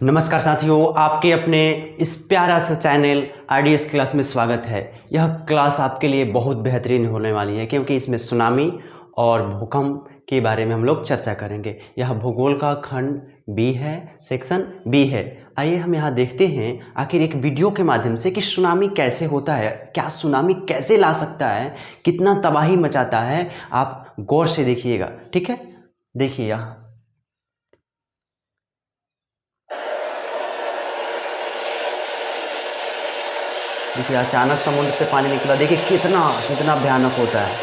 नमस्कार साथियों, आपके अपने इस प्यारा सा चैनल आरडीएस क्लास में स्वागत है। यह क्लास आपके लिए बहुत बेहतरीन होने वाली है क्योंकि इसमें सुनामी और भूकंप के बारे में हम लोग चर्चा करेंगे। यह भूगोल का खंड बी है, सेक्शन बी है। आइए हम यहाँ देखते हैं आखिर एक वीडियो के माध्यम से कि सुनामी कैसे होता है, क्या सुनामी कैसे ला सकता है, कितना तबाही मचाता है। आप गौर से देखिएगा, ठीक है। देखिए यहाँ देखिए अचानक समुद्र से पानी निकला, देखिए कितना कितना भयानक होता है।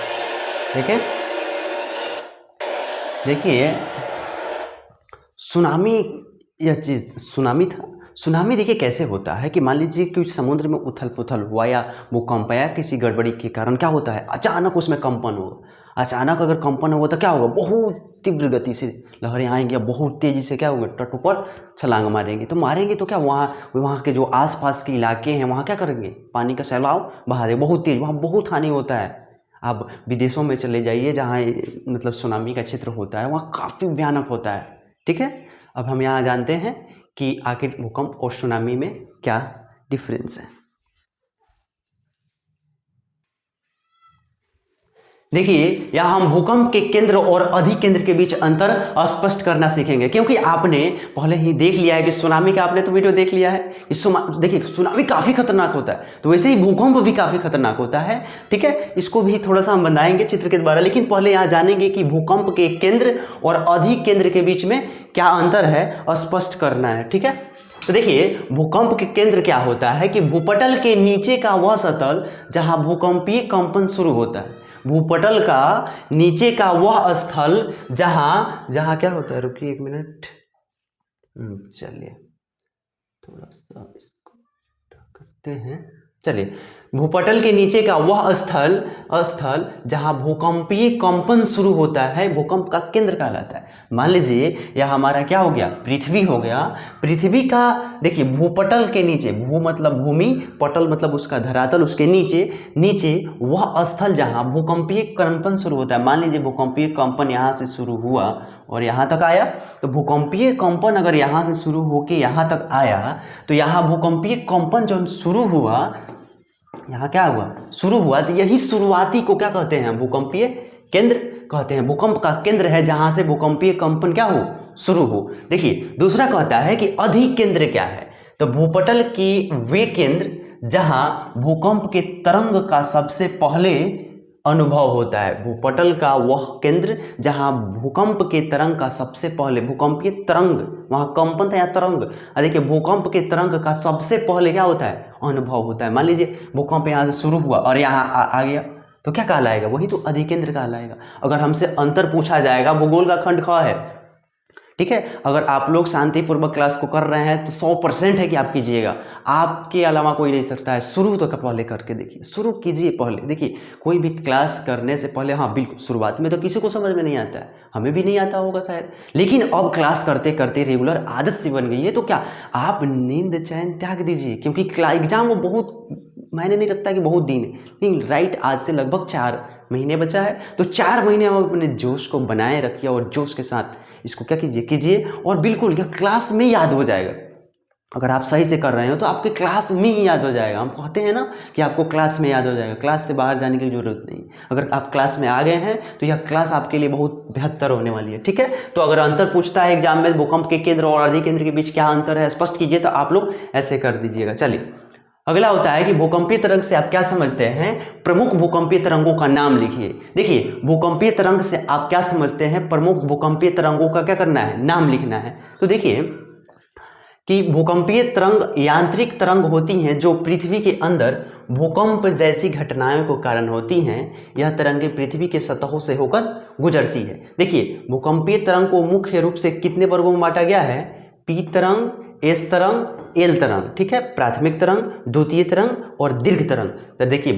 देखिए देखिए सुनामी, यह चीज़ सुनामी था। सुनामी देखिए कैसे होता है कि मान लीजिए कि समुद्र में उथल पुथल हुआ या भूकंप या किसी गड़बड़ी के कारण क्या होता है, अचानक उसमें कंपन होगा। अचानक अगर कंपन होगा तो क्या होगा, बहुत तीव्र गति से लहरें आएंगी, बहुत तेज़ी से क्या होगा, तट पर छलांग मारेंगे। तो मारेंगे तो क्या वहाँ वहाँ के जो आसपास के इलाके हैं वहाँ क्या करेंगे, पानी का सैलाब बहा देगा बहुत तेज़, वहाँ बहुत हानि होता है। आप विदेशों में चले जाइए जहाँ मतलब सुनामी का क्षेत्र होता है, वहाँ काफ़ी भयानक होता है, ठीक है। अब हम यहाँ जानते हैं कि आखिर भूकंप और सुनामी में क्या डिफरेंस है। देखिए यहाँ हम भूकंप के केंद्र और अधिकेंद्र के बीच अंतर स्पष्ट करना सीखेंगे, क्योंकि आपने पहले ही देख लिया है कि सुनामी का आपने तो वीडियो देख लिया है। देखिए सुनामी काफ़ी खतरनाक होता है, तो वैसे ही भूकंप भी काफ़ी खतरनाक होता है, ठीक है। इसको भी थोड़ा सा हम बनाएंगे चित्र के द्वारा, लेकिन पहले यहाँ जानेंगे कि भूकंप के केंद्र और अधिकेंद्र के बीच में क्या अंतर है, स्पष्ट करना है, ठीक है। तो देखिए भूकंप के केंद्र क्या होता है कि भूपटल के नीचे का वह सतह जहां भूकंपीय कंपन शुरू होता है। भूपटल का नीचे का वह स्थल जहां जहां क्या होता है, रुकिए एक मिनट, चलिए थोड़ा सा इसको करते हैं। चलिए भूपटल के नीचे का वह स्थल जहां भूकंपीय कंपन शुरू होता है, भूकंप का केंद्र कहलाता है। मान लीजिए यह हमारा क्या हो गया, पृथ्वी हो गया। पृथ्वी का देखिए भूपटल के नीचे, भू मतलब भूमि, पटल मतलब उसका धरातल, उसके नीचे वह स्थल जहां भूकंपीय कंपन शुरू होता है। मान लीजिए भूकंपीय कंपन यहाँ से शुरू हुआ और यहाँ तक आया, तो भूकंपीय कंपन अगर यहाँ से शुरू होके यहाँ तक आया तो यहाँ भूकंपीय कंपन जो शुरू हुआ, यहाँ क्या हुआ, शुरू हुआ, तो यही शुरुआती को क्या कहते हैं, भूकंपीय केंद्र कहते हैं। भूकंप का केंद्र है जहां से भूकंपीय कंपन क्या हो, शुरू हो। देखिए दूसरा कहता है कि अधिकेंद्र क्या है, तो भूपटल की वे केंद्र जहां भूकंप के तरंग का सबसे पहले अनुभव होता है। भूपटल का वह केंद्र जहां भूकंप के तरंग का सबसे पहले, भूकंपीय तरंग, वहां कंपन था या तरंग, देखिए भूकंप के तरंग का सबसे पहले क्या होता है, अनुभव होता है। मान लीजिए भूकंप यहाँ से शुरू हुआ और यहाँ आ गया तो क्या कहलाएगा, वही तो अधिकेंद्र कहलाएगा। अगर हमसे अंतर पूछा जाएगा, भूगोल का खंड ख है, ठीक है। अगर आप लोग शांतिपूर्वक क्लास को कर रहे हैं तो 100% है कि आप कीजिएगा, आपके अलावा कोई नहीं सकता है। शुरू तो पहले करके देखिए, शुरू कीजिए पहले। देखिए कोई भी क्लास करने से पहले, हाँ बिल्कुल शुरुआत में तो किसी को समझ में नहीं आता है, हमें भी नहीं आता होगा शायद, लेकिन अब क्लास करते करते रेगुलर आदत सी बन गई है, तो क्या आप नींद चैन त्याग दीजिए, क्योंकि एग्जाम वो बहुत मायने नहीं रखता कि बहुत दिन है, नहीं राइट, आज से लगभग 4 महीने बचा है, तो 4 महीने आप अपने जोश को बनाए रखिए और जोश के साथ इसको क्या कीजिए और बिल्कुल यह क्लास में याद हो जाएगा। अगर आप सही से कर रहे हो तो आपके क्लास में ही याद हो जाएगा। हम कहते हैं ना कि आपको क्लास में याद हो जाएगा, क्लास से बाहर जाने की जरूरत नहीं। अगर आप क्लास में आ गए हैं तो यह क्लास आपके लिए बहुत बेहतर होने वाली है, ठीक है। तो अगर अंतर पूछता है एग्जाम में, भूकंप के केंद्र और अधिकेंद्र के बीच क्या अंतर है, स्पष्ट कीजिए, तो आप लोग ऐसे कर दीजिएगा। चलिए अगला होता है कि भूकंपीय तरंग से आप क्या समझते हैं, प्रमुख भूकंपीय तरंगों का नाम लिखिए। देखिए भूकंपीय तरंग से आप क्या समझते हैं, प्रमुख भूकंपीय तरंगों का क्या करना है, नाम लिखना है। तो देखिए कि भूकंपीय तरंग यांत्रिक तरंग होती हैं जो पृथ्वी के अंदर भूकंप जैसी घटनाओं के कारण होती हैं। यह तरंगें पृथ्वी के सतहों से होकर गुजरती है। देखिए भूकंपीय तरंग को मुख्य रूप से कितने वर्गों में बांटा गया है, पी तरंग, एस तरंग, एल तरंग, ठीक है। प्राथमिक तरंग, द्वितीय तरंग और दीर्घ तरंग। तो देखिए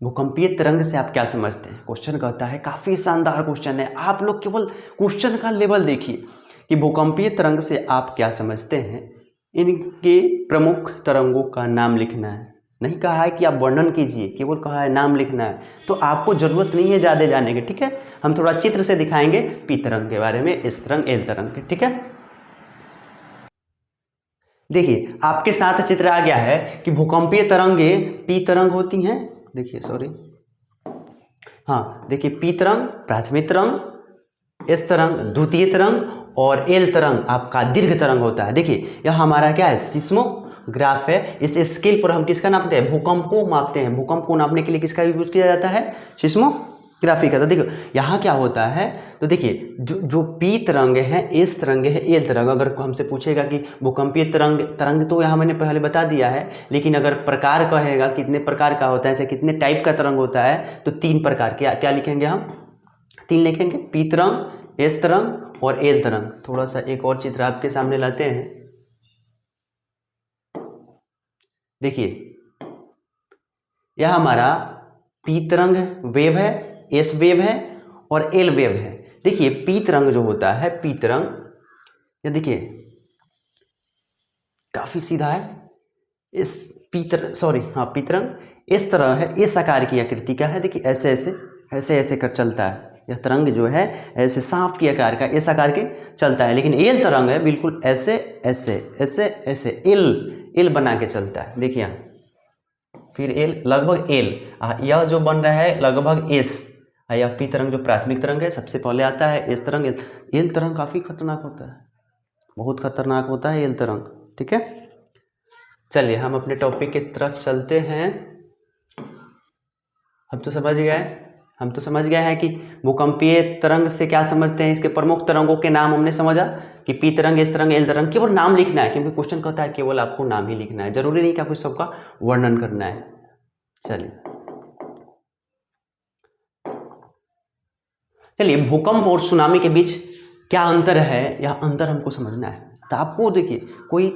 भूकंपीय तरंग से आप क्या समझते हैं, क्वेश्चन कहता है, काफी शानदार क्वेश्चन है, आप लोग केवल क्वेश्चन का लेवल देखिए कि भूकंपीय तरंग से आप क्या समझते हैं। इनके प्रमुख तरंगों का नाम लिखना है, नहीं कहा है कि आप वर्णन कीजिए, केवल कहा है नाम लिखना है। तो आपको जरूरत नहीं है ज़्यादा जाने की, ठीक है। हम थोड़ा चित्र से दिखाएंगे पी तरंग के बारे में, एस तरंग, एल तरंग के, ठीक है। देखिए आपके साथ चित्र आ गया है कि भूकंपीय तरंगे पी तरंग होती हैं। देखिए सॉरी, हाँ देखिए, पी तरंग प्राथमिक तरंग, एस तरंग द्वितीय तरंग और एल तरंग आपका दीर्घ तरंग होता है। देखिए यह हमारा क्या है, सिस्मोग्राफ है। इस स्केल पर हम किसका नापते हैं, भूकंप को मापते हैं। भूकंप को नापने के लिए किसका यूज किया जाता है, सिस्मोग्राफी का। तो देखो यहाँ क्या होता है, तो देखिए जो पी तरंग है, एस तरंग है, एल तरंग, अगर हमसे पूछेगा कि भूकंपीय तरंग तो यहाँ मैंने पहले बता दिया है, लेकिन अगर प्रकार कहेगा कितने प्रकार का होता है, ऐसे कितने टाइप का तरंग होता है, तो 3 प्रकार के क्या लिखेंगे हम, 3 लिखेंगे, पी तरंग, एस तरंग और एल तरंग। थोड़ा सा एक और चित्र आपके सामने लाते हैं। देखिए यह हमारा पी तरंग वेव है, एस वेव है और एल वेव है। देखिए पी तरंग जो होता है, पी तरंग, ये देखिए काफी सीधा है। इस पी तरंग इस तरह है, इस आकार की आकृति का है। देखिए ऐसे ऐसे ऐसे ऐसे कर चलता है। यह तरंग जो है ऐसे सांप की आकार का, इस आकार के चलता है। लेकिन एल तरंग है बिल्कुल ऐसे ऐसे ऐसे ऐसे एल बना के चलता है। देखिए यहाँ फिर एल, लगभग एल, यह जो बन रहा है लगभग एस। यह पी तरंग जो प्राथमिक तरंग है सबसे पहले आता है, एस तरंग, एल तरंग काफ़ी खतरनाक होता है, बहुत खतरनाक होता है एल तरंग। ठीक है, चलिए हम अपने टॉपिक की तरफ चलते हैं। हम तो समझ गए हैं कि भूकंपीय तरंग से क्या समझते हैं। इसके प्रमुख तरंगों के नाम हमने समझा कि पी तरंग, एस तरंग, एल तरंग। केवल नाम लिखना है, क्योंकि क्वेश्चन कहता है केवल आपको नाम ही लिखना है, जरूरी नहीं कि आपको सबका वर्णन करना है। चलिए भूकंप और सुनामी के बीच क्या अंतर है, यह अंतर हमको समझना है। तो आपको देखिए कोई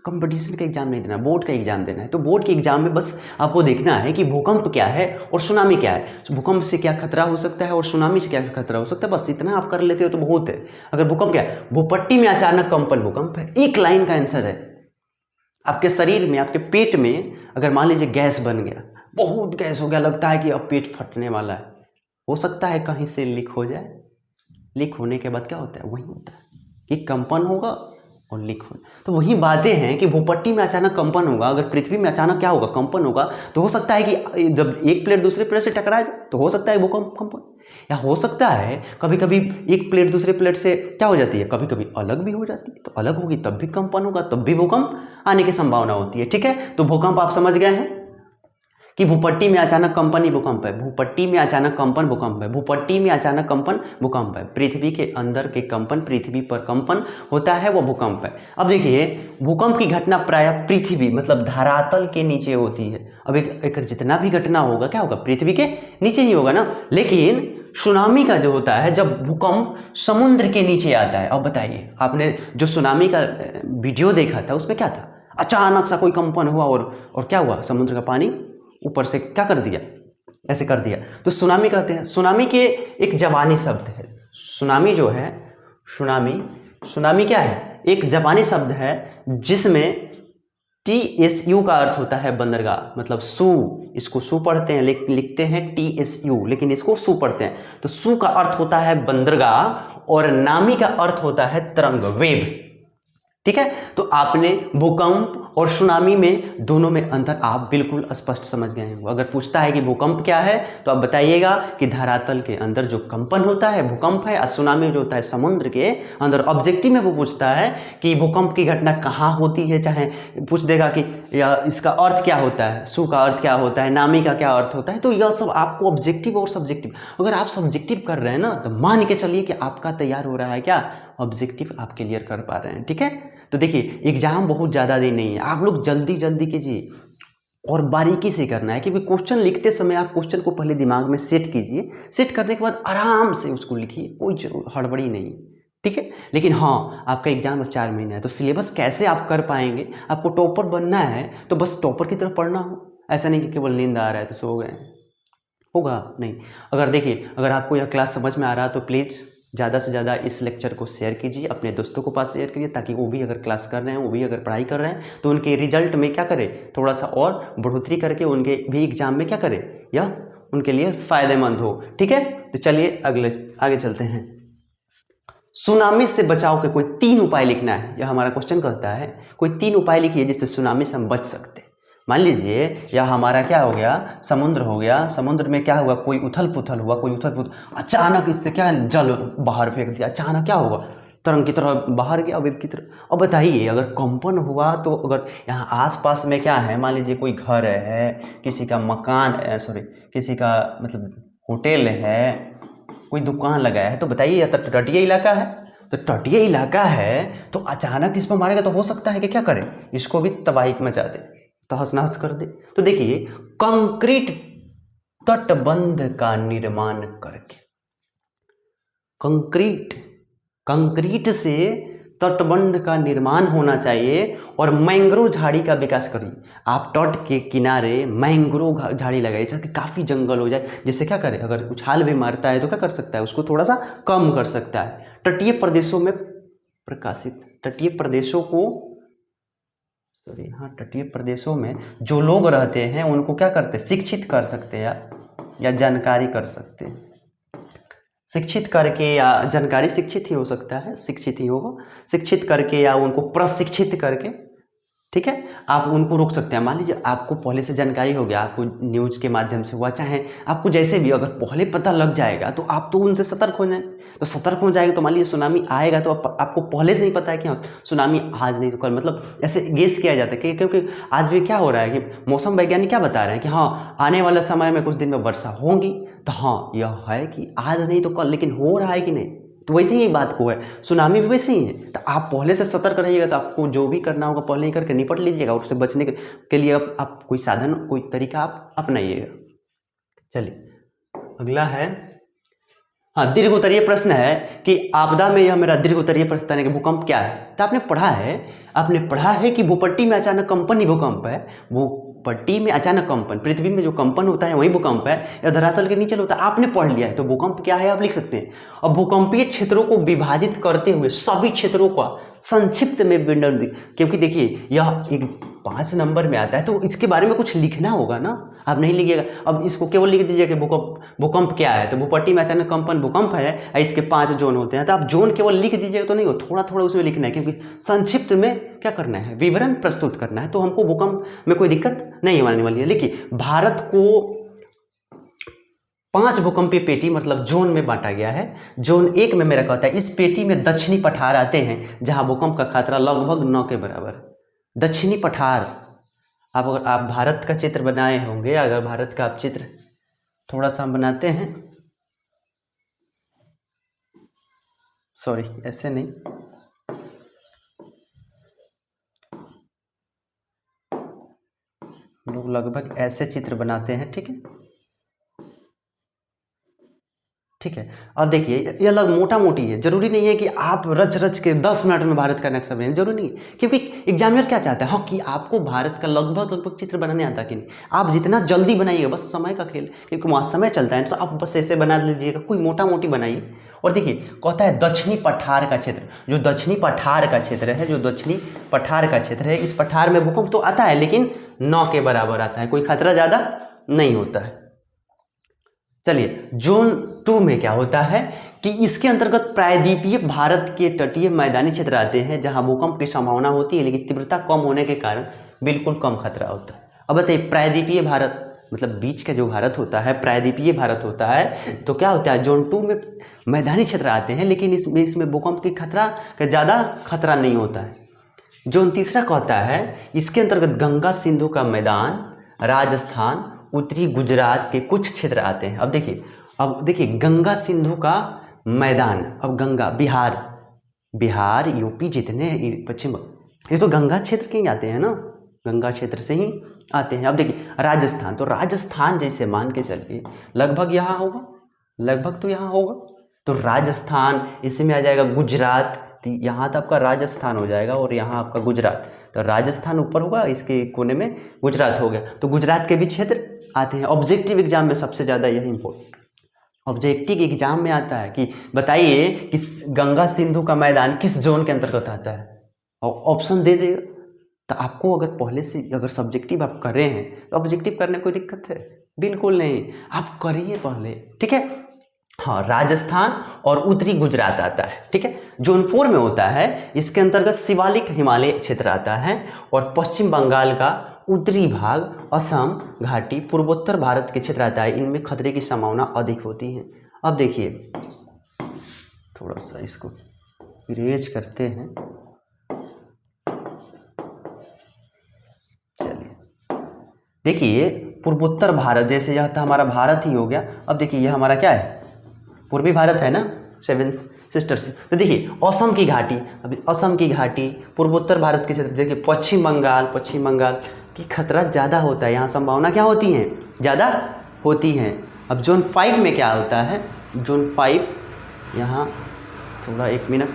कंपटीशन का एग्जाम नहीं देना, बोर्ड का एग्जाम देना है। तो बोर्ड के एग्जाम में बस आपको देखना है कि भूकंप क्या है और सुनामी क्या है, तो भूकंप से क्या खतरा हो सकता है और सुनामी से क्या खतरा हो सकता है। बस इतना आप कर लेते हो तो बहुत है। अगर भूकंप क्या है, भूपट्टी में अचानक कंपन भूकंप है। एक लाइन का आंसर है। आपके शरीर में, आपके पेट में अगर मान लीजिए गैस बन गया, बहुत गैस हो गया, लगता है कि अब पेट फटने वाला है, हो सकता है कहीं से लीक हो जाए। लीक होने के बाद क्या होता है, वही होता है कि कंपन होगा और लीक हो। तो वही बातें हैं कि भूपट्टी में अचानक कंपन होगा, अगर पृथ्वी में अचानक क्या होगा, कंपन होगा, तो हो सकता है कि जब एक प्लेट दूसरे प्लेट से टकरा जाए तो हो सकता है भूकंप कंपन, या हो सकता है कभी कभी एक प्लेट दूसरे प्लेट से क्या हो जाती है, कभी कभी अलग भी हो जाती है। तो अलग होगी तब भी कंपन होगा, तब भी भूकंप आने की संभावना होती है। ठीक है, तो भूकंप आप समझ गए हैं कि भूपट्टी में अचानक कंपन ही भूकंप है। भूपट्टी में अचानक कंपन भूकंप है। भूपट्टी में अचानक कंपन भूकंप है। पृथ्वी के अंदर के कंपन, पृथ्वी पर कंपन होता है, वो भूकंप है। अब देखिए भूकंप की घटना प्रायः पृथ्वी मतलब धरातल के नीचे होती है। अब एक जितना भी घटना होगा क्या होगा, पृथ्वी के नीचे ही होगा ना। लेकिन सुनामी का जो होता है, जब भूकंप समुद्र के नीचे आता है। अब बताइए, आपने जो सुनामी का वीडियो देखा था उसमें क्या था, अचानक सा कोई कंपन हुआ और क्या हुआ, समुद्र का पानी ऊपर से क्या कर दिया, ऐसे कर दिया। तो सुनामी कहते हैं। सुनामी के एक जापानी शब्द है। सुनामी जो है, सुनामी क्या है, एक जापानी शब्द है जिसमें TSU का अर्थ होता है बंदरगाह, मतलब सू, इसको सू पढ़ते हैं, लिखते हैं TSU, लेकिन इसको सू पढ़ते हैं। तो सू का अर्थ होता है बंदरगाह और नामी का अर्थ होता है तरंग, वेव। ठीक है, तो आपने भूकंप और सुनामी में दोनों में अंतर आप बिल्कुल स्पष्ट समझ गए हैं। अगर पूछता है कि भूकंप क्या है तो आप बताइएगा कि धरातल के अंदर जो कंपन होता है भूकंप है, और सुनामी जो होता है समुद्र के अंदर। ऑब्जेक्टिव में वो पूछता है कि भूकंप की घटना कहाँ होती है, चाहे पूछ देगा कि या इसका अर्थ क्या होता है, सू का अर्थ क्या होता है, नामी का क्या अर्थ होता है। तो यह सब आपको ऑब्जेक्टिव और सब्जेक्टिव, अगर आप सब्जेक्टिव कर रहे हैं ना तो मान के चलिए कि आपका तैयार हो रहा है क्या, ऑब्जेक्टिव आप क्लियर कर पा रहे हैं। ठीक है, तो देखिए एग्जाम बहुत ज़्यादा दिन नहीं है, आप लोग जल्दी जल्दी कीजिए और बारीकी से करना है। क्योंकि क्वेश्चन लिखते समय आप क्वेश्चन को पहले दिमाग में सेट कीजिए, सेट करने के बाद आराम से उसको लिखिए, कोई हड़बड़ी नहीं। ठीक है, लेकिन हाँ आपका एग्जाम अब 4 महीना है, तो सिलेबस कैसे आप कर पाएंगे। आपको टॉपर बनना है तो बस टॉपर की तरफ पढ़ना हो, ऐसा नहीं कि केवल नींद आ रहा है तो सो गए, होगा नहीं। अगर देखिए, अगर आपको यह क्लास समझ में आ रहा है तो प्लीज़ ज़्यादा से ज़्यादा इस लेक्चर को शेयर कीजिए, अपने दोस्तों को पास शेयर कीजिए, ताकि वो भी अगर क्लास कर रहे हैं, वो भी अगर पढ़ाई कर रहे हैं तो उनके रिजल्ट में क्या करें, थोड़ा सा और बढ़ोतरी करके उनके भी एग्जाम में क्या करें, यह उनके लिए फ़ायदेमंद हो। ठीक है, तो चलिए आगे चलते हैं। सुनामी से बचाव के कोई 3 उपाय लिखना है। यह हमारा क्वेश्चन कहता है कोई 3 उपाय लिखिए जिससे सुनामी से हम बच सकते हैं। मान लीजिए यह हमारा क्या हो गया, समुद्र हो गया। समुद्र में क्या हुआ, कोई उथल पुथल हुआ, कोई उथल पुथल, अचानक इससे क्या जल बाहर फेंक दिया, अचानक क्या होगा, तरंग की तरह बाहर गया, वेव की तरह। अब बताइए अगर कंपन हुआ तो अगर यहाँ आसपास में क्या है, मान लीजिए कोई घर है, किसी का मकान है, सॉरी किसी का मतलब होटल है, कोई दुकान लगाया है, तो बताइए यह तटीय इलाका है। तो तटीय इलाका है तो अचानक इस पर मारेगा तो हो सकता है कि क्या करे, इसको भी तबाही मचा दे, तहस नहस कर दे। तो देखिए कंक्रीट तटबंध का निर्माण करके, कंक्रीट से तटबंध का निर्माण होना चाहिए और मैंग्रोव झाड़ी का विकास करिए। आप तट के किनारे मैंग्रोव झाड़ी लगाइए ताकि काफ़ी जंगल हो जाए, जिससे क्या करे, अगर उछाल भी मारता है तो क्या कर सकता है, उसको थोड़ा सा कम कर सकता है। तटीय प्रदेशों में तटीय प्रदेशों को तटीय प्रदेशों में जो लोग रहते हैं उनको क्या करते हैं, शिक्षित कर सकते हैं या जानकारी कर सकते हैं। शिक्षित करके या जानकारी, शिक्षित ही हो सकता है, शिक्षित ही होगा, शिक्षित करके या उनको प्रशिक्षित करके, ठीक है, आप उनको रोक सकते हैं। मान लीजिए आपको पहले से जानकारी हो गया, आपको न्यूज़ के माध्यम से हुआ, चाहे आपको जैसे भी, अगर पहले पता लग जाएगा तो आप तो उनसे सतर्क हो जाए। तो सतर्क हो जाएगा तो मान लीजिए सुनामी आएगा तो आपको पहले से ही पता है कि हाँ सुनामी आज नहीं तो कल, मतलब ऐसे गेस किया जाता है क्योंकि आज भी क्या हो रहा है कि मौसम वैज्ञानिक क्या बता रहे हैं कि हाँ आने वाला समय में कुछ दिन में वर्षा होगी। तो हाँ यह है कि आज नहीं तो कल, लेकिन हो रहा है कि नहीं, तो वैसे ही बात को है, सुनामी भी वैसे ही है। तो आप पहले से सतर्क रहिएगा तो आपको जो भी करना होगा पहले ही करके निपट लीजिएगा, उससे बचने के लिए आप कोई साधन, कोई तरीका आप अपनाइएगा। चलिए अगला है, हाँ दीर्घ उत्तरीय प्रश्न है कि आपदा में, यह मेरा दीर्घ उत्तरीय प्रश्न है कि भूकंप क्या है। तो आपने पढ़ा है कि भूपट्टी में अचानक कंपन ही भूकंप है। भूपट्टी में अचानक कंपन, पृथ्वी में जो कंपन होता है वही भूकंप है, या धरातल के नीचे होता है, आपने पढ़ लिया है। तो भूकंप क्या है आप लिख सकते हैं। अब भूकंपीय क्षेत्रों को विभाजित करते हुए सभी क्षेत्रों का संक्षिप्त में विवरण, क्योंकि देखिए यह 5 नंबर में आता है तो इसके बारे में कुछ लिखना होगा ना, आप नहीं लिखिएगा। अब इसको केवल लिख दीजिएगा कि भूकंप क्या है, तो भूपट्टी में अचानक कंपन भूकंप है, इसके 5 जोन होते हैं, तो आप जोन केवल लिख दीजिएगा तो नहीं हो, थोड़ा थोड़ा उसमें लिखना है, क्योंकि संक्षिप्त में क्या करना है, विवरण प्रस्तुत करना है। तो हमको भूकंप में कोई दिक्कत नहीं होने वाली है। देखिए भारत को 5 भूकंपीय पेटी मतलब जोन में बांटा गया है। जोन 1 में मेरा कहता है इस पेटी में दक्षिणी पठार आते हैं जहां भूकंप का खतरा लगभग 9 के बराबर है। दक्षिणी पठार, अगर आप भारत का चित्र बनाए होंगे, अगर भारत का आप चित्र थोड़ा सा हम बनाते हैं, सॉरी ऐसे नहीं, लोग लगभग ऐसे चित्र बनाते हैं, ठीक है ठीक है। अब देखिए ये अलग मोटा मोटी है, जरूरी नहीं है कि आप रच रच के 10 मिनट में भारत का नक्शा बनाएं, जरूरी नहीं है, क्योंकि एग्जामिनर क्या चाहता है, हाँ कि आपको भारत का लगभग चित्र बनाने आता कि नहीं। आप जितना जल्दी बनाइएगा, बस समय का खेल, क्योंकि वहाँ समय चलता है, तो आप बस ऐसे बना लीजिएगा, कोई मोटा मोटी बनाइए। और देखिए कहता है दक्षिणी पठार का क्षेत्र, जो दक्षिणी पठार का क्षेत्र है, जो दक्षिणी पठार का क्षेत्र है, इस पठार में भूकंप तो आता है लेकिन 9 के बराबर आता है, कोई खतरा ज़्यादा नहीं होता है। चलिए जोन 2 में क्या होता है कि इसके अंतर्गत प्रायद्वीपीय भारत के तटीय मैदानी क्षेत्र आते हैं जहां भूकंप की संभावना होती है लेकिन तीव्रता कम होने के कारण बिल्कुल कम खतरा होता है। अब बताइए प्रायद्वीपीय भारत मतलब बीच का जो भारत होता है, प्रायद्वीपीय भारत होता है, तो क्या होता है जोन 2 में मैदानी क्षेत्र आते हैं लेकिन इसमें भूकंप की खतरा का ज़्यादा खतरा नहीं होता है। जोन 3 कहता है इसके अंतर्गत गंगा सिंधु का मैदान, राजस्थान, उत्तरी गुजरात के कुछ क्षेत्र आते हैं। अब देखिए गंगा सिंधु का मैदान, अब गंगा बिहार यूपी जितने पश्चिम, ये तो गंगा क्षेत्र के ही आते हैं ना, गंगा क्षेत्र से ही आते हैं। अब देखिए राजस्थान, तो राजस्थान जैसे मान के चलिए लगभग यहाँ होगा, लगभग तो यहाँ होगा, तो राजस्थान इसमें आ जाएगा। गुजरात, यहाँ तो आपका राजस्थान हो जाएगा और यहाँ आपका गुजरात, तो राजस्थान ऊपर होगा, इसके कोने में गुजरात हो गया, तो गुजरात के भी क्षेत्र आते हैं। ऑब्जेक्टिव एग्जाम में सबसे ज़्यादा यही इंपॉर्टेंट, ऑब्जेक्टिव एग्जाम में आता है कि बताइए कि गंगा सिंधु का मैदान किस जोन के अंतर्गत आता है, और ऑप्शन दे देगा। तो आपको अगर पहले से अगर सब्जेक्टिव आप कर रहे हैं तो ऑब्जेक्टिव करने में कोई दिक्कत है? बिल्कुल नहीं, आप करिए पहले, ठीक है। हाँ, राजस्थान और उत्तरी गुजरात आता है। ठीक है, जोन 4 में होता है, इसके अंतर्गत शिवालिक हिमालय क्षेत्र आता है और पश्चिम बंगाल का उत्तरी भाग, असम घाटी, पूर्वोत्तर भारत के क्षेत्र आता है। इनमें खतरे की संभावना अधिक होती है। अब देखिए, थोड़ा सा इसको इरेज करते हैं। चलिए, देखिए पूर्वोत्तर भारत, जैसे यह था हमारा भारत ही हो गया। अब देखिए यह हमारा क्या है, पूर्वी भारत है ना, 7 सिस्टर्स। तो देखिए असम की घाटी, अभी असम की घाटी पूर्वोत्तर भारत के क्षेत्र। देखिए पश्चिम बंगाल की खतरा ज़्यादा होता है, यहाँ संभावना क्या होती है, ज़्यादा होती हैं। अब जोन 5 में क्या होता है, जोन 5 यहाँ थोड़ा 1 मिनट,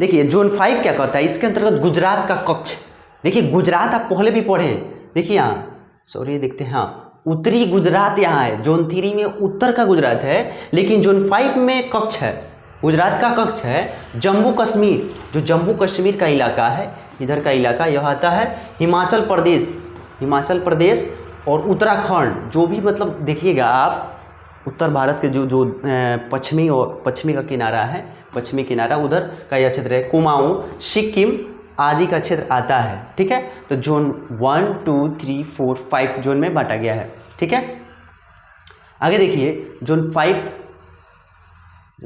देखिए जोन 5 क्या करता है, इसके अंतर्गत गुजरात का कक्ष। देखिए गुजरात आप पहले भी पढ़े, देखिए यहाँ सॉरी देखते हैं, हाँ उत्तरी गुजरात यहाँ है। जोन 3 में उत्तर का गुजरात है, लेकिन जोन 5 में कक्ष है, गुजरात का कक्ष है। जम्मू कश्मीर, जो जम्मू कश्मीर का इलाका है, इधर का इलाका यह आता है। हिमाचल प्रदेश और उत्तराखंड, जो भी मतलब देखिएगा आप, उत्तर भारत के जो पश्चिमी का किनारा है, पश्चिमी किनारा उधर का यह क्षेत्र है। कुमाऊं, सिक्किम आदि का क्षेत्र आता है। ठीक है, तो जोन 1, 2, 3, 4, 5 जोन में बांटा गया है। ठीक है, आगे देखिए जोन 5,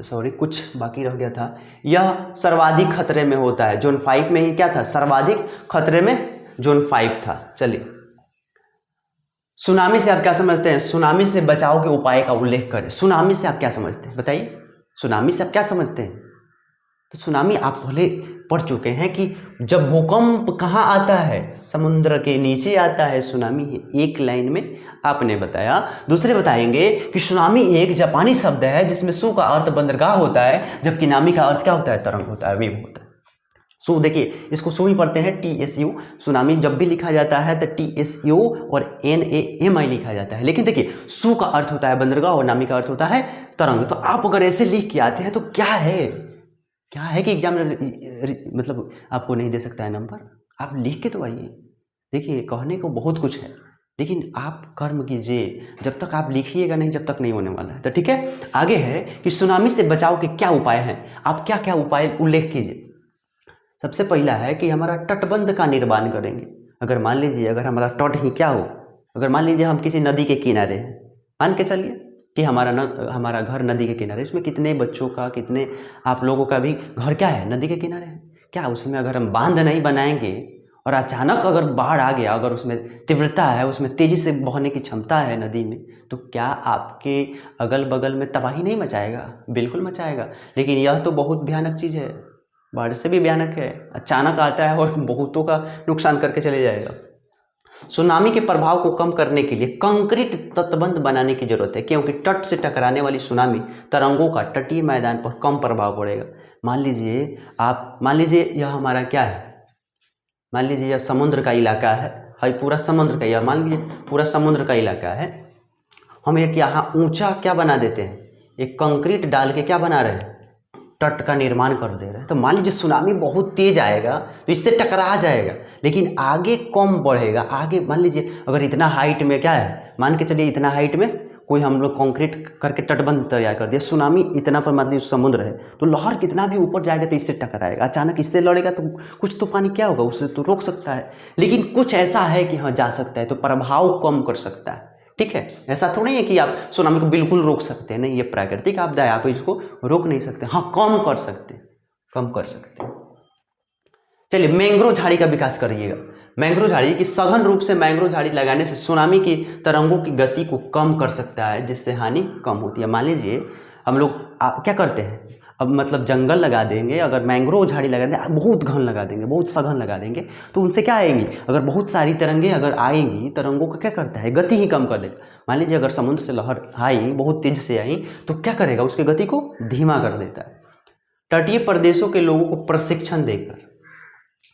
सॉरी कुछ बाकी रह गया था, यह सर्वाधिक खतरे में होता है। जोन 5 में ही क्या था, सर्वाधिक खतरे में जोन 5 था। चलिए, सुनामी से आप क्या समझते हैं, सुनामी से बचाव के उपाय का उल्लेख करें। सुनामी से आप क्या समझते हैं, बताइए, सुनामी से आप क्या समझते हैं। तो सुनामी आप पहले पढ़ चुके हैं कि जब भूकंप कहाँ आता है, समुद्र के नीचे आता है, सुनामी है। एक लाइन में आपने बताया। दूसरे बताएंगे कि सुनामी एक जापानी शब्द है जिसमें सु का अर्थ बंदरगाह होता है, जबकि नामी का अर्थ क्या होता है, तरंग होता है, वेव होता है। सु देखिए, इसको सु ही पढ़ते हैं, TSU। सुनामी जब भी लिखा जाता है तो TSU और NAMI लिखा जाता है, लेकिन देखिए सु का अर्थ होता है बंदरगाह और नामी का अर्थ होता है तरंग। तो आप अगर ऐसे लिख के आते हैं तो क्या है कि एग्जाम मतलब आपको नहीं दे सकता है नंबर, आप लिख के तो आइए। देखिए कहने को बहुत कुछ है, लेकिन आप कर्म कीजिए, जब तक आप लिखिएगा नहीं, जब तक नहीं होने वाला है। तो ठीक है, आगे है कि सुनामी से बचाव के क्या उपाय हैं, आप क्या क्या उपाय उल्लेख कीजिए। सबसे पहला है कि हमारा तटबंध का निर्माण करेंगे। अगर मान लीजिए, अगर हमारा तट ही क्या हो, अगर मान लीजिए हम किसी नदी के किनारे हैं, मान के चलिए कि हमारा घर नदी के किनारे, इसमें कितने बच्चों का, कितने आप लोगों का भी घर क्या है, नदी के किनारे है। क्या उसमें अगर हम बांध नहीं बनाएंगे और अचानक अगर बाढ़ आ गया, अगर उसमें तीव्रता है, उसमें तेज़ी से बहने की क्षमता है नदी में, तो क्या आपके अगल बगल में तबाही नहीं मचाएगा? बिल्कुल मचाएगा। लेकिन यह तो बहुत भयानक चीज़ है, बाढ़ से भी भयानक है, अचानक आता है और बहुतों का नुकसान करके चले जाएगा। सुनामी के प्रभाव को कम करने के लिए कंक्रीट तटबंध बनाने की जरूरत है, क्योंकि तट से टकराने वाली सुनामी तरंगों का तटीय मैदान पर कम प्रभाव पड़ेगा। मान लीजिए यह हमारा क्या है, मान लीजिए यह समुद्र का इलाका है, पूरा समुद्र का, यह मान लीजिए पूरा समुद्र का इलाका है। हम एक यहाँ ऊंचा क्या बना देते हैं, एक कंक्रीट डाल के क्या बना रहे हैं, तट का निर्माण कर दे रहे हैं। तो मान लीजिए सुनामी बहुत तेज आएगा तो इससे टकरा जाएगा, लेकिन आगे कम बढ़ेगा। आगे मान लीजिए अगर इतना हाइट में क्या है, मान के चलिए इतना हाइट में कोई हम लोग कंक्रीट करके तटबंध तैयार कर दिया, सुनामी इतना पर मान लीजिए समुद्र है, तो लहर कितना भी ऊपर जाएगा तो इससे टकराएगा। अचानक इससे लड़ेगा तो कुछ तो पानी क्या होगा, उससे तो रोक सकता है। लेकिन कुछ ऐसा है कि हाँ जा सकता है, तो प्रभाव कम कर सकता है। ठीक है, ऐसा थोड़ी है कि आप सुनामी को बिल्कुल रोक सकते हैं, नहीं, ये प्राकृतिक आपदा है, आप इसको रोक नहीं सकते, हाँ कम कर सकते हैं। चलिए, मैंग्रोव झाड़ी का विकास करिएगा। मैंग्रोव झाड़ी की सघन रूप से मैंग्रोव झाड़ी लगाने से सुनामी की तरंगों की गति को कम कर सकता है, जिससे हानि कम होती है। मान लीजिए हम लोग क्या करते हैं, अब मतलब जंगल लगा देंगे, अगर मैंग्रोव झाड़ी लगा देंगे, बहुत घन लगा देंगे, बहुत सघन लगा देंगे, तो उनसे क्या आएंगी, अगर बहुत सारी तरंगे अगर आएंगी, तरंगों का क्या करता है, गति ही कम कर देगा। मान लीजिए अगर समुद्र से लहर आई, बहुत तेज से आई, तो क्या करेगा, उसकी गति को धीमा कर देता है। तटीय प्रदेशों के लोगों को प्रशिक्षण देकर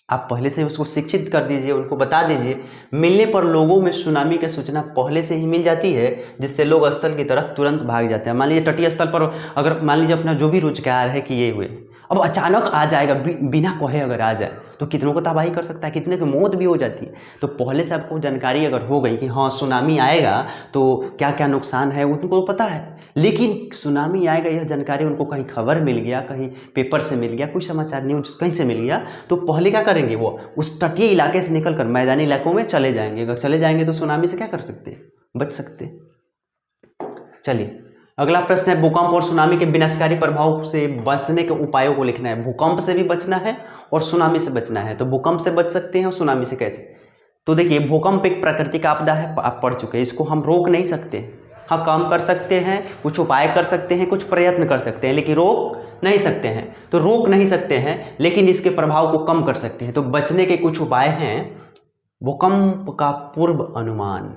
आप पहले से उसको शिक्षित कर दीजिए, उनको बता दीजिए। मिलने पर लोगों में सुनामी की सूचना पहले से ही मिल जाती है, जिससे लोग स्थल की तरफ तुरंत भाग जाते हैं। मान लीजिए तटीय स्थल पर अगर मान लीजिए अपना जो भी रोजगार है किए हुए, अब अचानक आ जाएगा, बिना कहे अगर आ जाए तो कितनों को तबाही कर सकता है, कितने की मौत भी हो जाती है। तो पहले से आपको जानकारी अगर हो गई कि हाँ सुनामी आएगा तो क्या क्या नुकसान है उनको पता है, लेकिन सुनामी आएगा यह जानकारी उनको कहीं खबर मिल गया, कहीं पेपर से मिल गया, कोई समाचार न्यूज कहीं से मिल गया, तो पहले क्या करेंगे, वो उस तटीय इलाके से निकल कर मैदानी इलाकों में चले जाएंगे। अगर चले जाएंगे तो सुनामी से क्या कर सकते हैं, बच सकते हैं। चलिए अगला प्रश्न है, भूकंप और सुनामी के विनाशकारी प्रभाव से बचने के उपायों को लिखना है। भूकंप से भी बचना है और सुनामी से बचना है। तो भूकंप से बच सकते हैं और सुनामी से कैसे? तो देखिए भूकंप एक प्राकृतिक आपदा है, आप पढ़ चुके हैं, इसको हम रोक नहीं सकते। हाँ कम कर सकते हैं, कुछ उपाय कर सकते हैं, कुछ प्रयत्न कर सकते हैं, लेकिन रोक नहीं सकते हैं। तो रोक नहीं सकते हैं लेकिन इसके प्रभाव को कम कर सकते हैं। तो बचने के कुछ उपाय हैं, भूकंप का पूर्व अनुमान।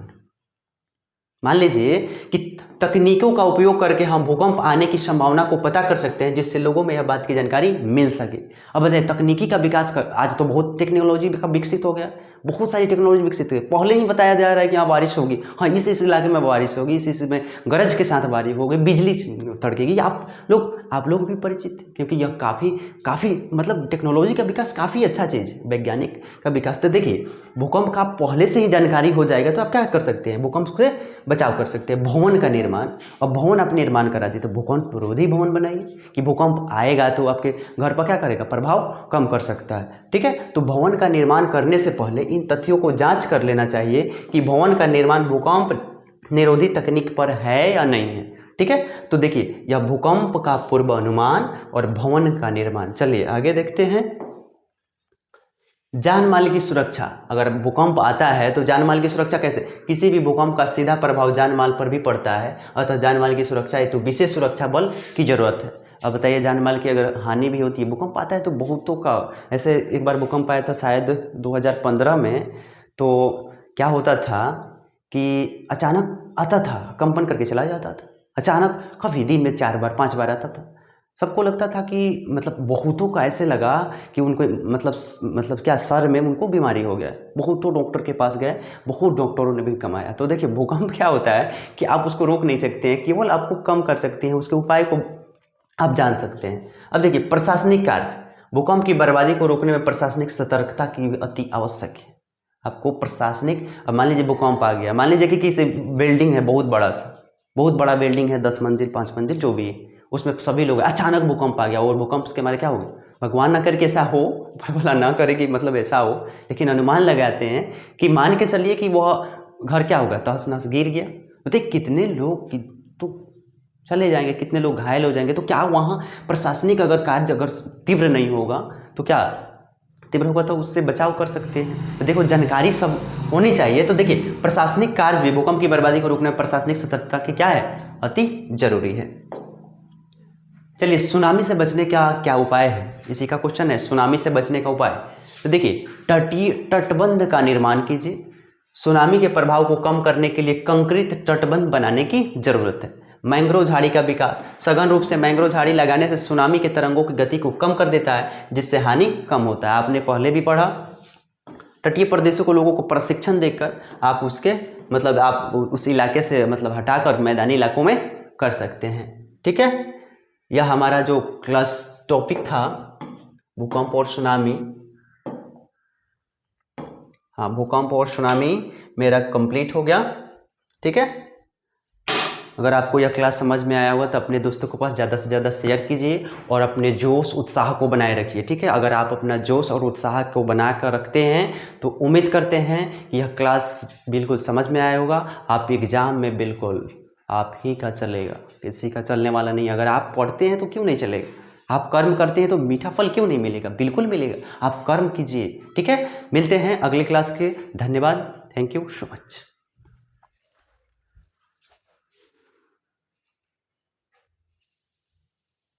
मान लीजिए कि तकनीकों का उपयोग करके हम भूकंप आने की संभावना को पता कर सकते हैं, जिससे लोगों में यह बात की जानकारी मिल सके। अब बताइए तकनीकी का विकास कर, आज तो बहुत टेक्नोलॉजी का विकसित हो गया, बहुत सारी टेक्नोलॉजी विकसित हुई। पहले ही बताया जा रहा है कि यहाँ बारिश होगी, हाँ इस इलाके में बारिश होगी, इस में गरज के साथ बारिश होगी, बिजली तड़केगी। आप लोग भी परिचित हैं, क्योंकि यह काफ़ी मतलब टेक्नोलॉजी का विकास काफ़ी अच्छा चीज़ है, वैज्ञानिक का विकास। तो देखिए भूकंप का पहले से ही जानकारी हो जाएगा तो आप क्या कर सकते हैं, भूकंप से बचाव कर सकते हैं। भवन का निर्माण, और भवन आप निर्माण करा दी तो भूकंप विरोधी भवन बनाइए कि भूकंप आएगा तो आपके घर पर क्या करेगा, प्रभाव कम कर सकता है। ठीक है, तो भवन का निर्माण करने से पहले इन तथ्यों को जांच कर लेना चाहिए कि भवन का निर्माण भूकंप निरोधी तकनीक पर है या नहीं है। ठीक है, तो देखिए यह भूकंप का पूर्व अनुमान और भवन का निर्माण। चलिए आगे देखते हैं, जान माल की सुरक्षा। अगर भूकंप आता है तो जान माल की सुरक्षा कैसे? किसी भी भूकंप का सीधा प्रभाव जान माल पर भी पड़ता है, अतः जान माल की सुरक्षा हेतु विशेष सुरक्षा बल की जरूरत है। अब बताइए जान माल की अगर हानि भी होती है, भूकंप आता है तो बहुतों का, ऐसे एक बार भूकंप आया था शायद 2015 में, तो क्या होता था कि अचानक आता था, कंपन करके चला जाता था, अचानक कभी दिन में 4 बार 5 बार आता था। सबको लगता था कि मतलब बहुतों का ऐसे लगा कि उनको मतलब क्या सर में उनको बीमारी हो गया। बहुतों डॉक्टर के पास गए, बहुत डॉक्टरों ने भी कमाया। तो देखिए भूकंप क्या होता है कि आप उसको रोक नहीं सकते हैं, केवल आपको कम कर सकते हैं, उसके उपाय को आप जान सकते हैं। अब देखिए प्रशासनिक कार्य, भूकंप की बर्बादी को रोकने में प्रशासनिक सतर्कता की अति आवश्यक है। आपको प्रशासनिक, अब मान लीजिए भूकंप आ गया, मान लीजिए कि किसी बिल्डिंग है, बहुत बड़ा बिल्डिंग है, 10 मंजिल 5 मंजिल जो भी है, उसमें सभी लोग, अचानक भूकंप आ गया और भूकंप के मारे क्या हो गया, भगवान ना करे कि ऐसा हो, भला ना करे कि मतलब ऐसा हो, लेकिन अनुमान लगाते हैं कि मान के चलिए कि वह घर क्या होगा, तहस नहस गिर गया, तो देख कितने लोग तो चले जाएंगे, कितने लोग घायल हो जाएंगे। तो क्या वहाँ प्रशासनिक अगर कार्य अगर तीव्र नहीं होगा तो क्या तीव्र होगा तो उससे बचाव कर सकते हैं। तो देखो जानकारी सब होनी चाहिए। तो देखिए प्रशासनिक कार्य भी भूकंप की बर्बादी को रोकने में प्रशासनिक सतर्कता की क्या है, अति जरूरी है। चलिए सुनामी से बचने का क्या उपाय है, इसी का क्वेश्चन है, सुनामी से बचने का उपाय। तो देखिए तटबंध का निर्माण कीजिए। सुनामी के प्रभाव को कम करने के लिए कंक्रीट तटबंध बनाने की जरूरत है। मैंग्रोव झाड़ी का विकास, सघन रूप से मैंग्रोव झाड़ी लगाने से सुनामी के तरंगों की गति को कम कर देता है, जिससे हानि कम होता है। आपने पहले भी पढ़ा, तटीय प्रदेशों को लोगों को प्रशिक्षण देकर आप उसके मतलब आप उस इलाके से मतलब हटाकर मैदानी इलाकों में कर सकते हैं। ठीक है, यह हमारा जो क्लास टॉपिक था भूकंप और सुनामी, हाँ भूकंप और सुनामी मेरा कंप्लीट हो गया। ठीक है, अगर आपको यह क्लास समझ में आया होगा तो अपने दोस्तों के पास ज़्यादा से ज़्यादा शेयर कीजिए और अपने जोश उत्साह को बनाए रखिए। ठीक है, अगर आप अपना जोश और उत्साह को बना कर रखते हैं तो उम्मीद करते हैं कि यह क्लास बिल्कुल समझ में आया होगा। आप एग्ज़ाम में बिल्कुल आप ही का चलेगा, किसी का चलने वाला नहीं। अगर आप पढ़ते हैं तो क्यों नहीं चलेगा, आप कर्म करते हैं तो मीठा फल क्यों नहीं मिलेगा, बिल्कुल मिलेगा। आप कर्म कीजिए। ठीक है, मिलते हैं अगले क्लास के। धन्यवाद, थैंक यू सो मच।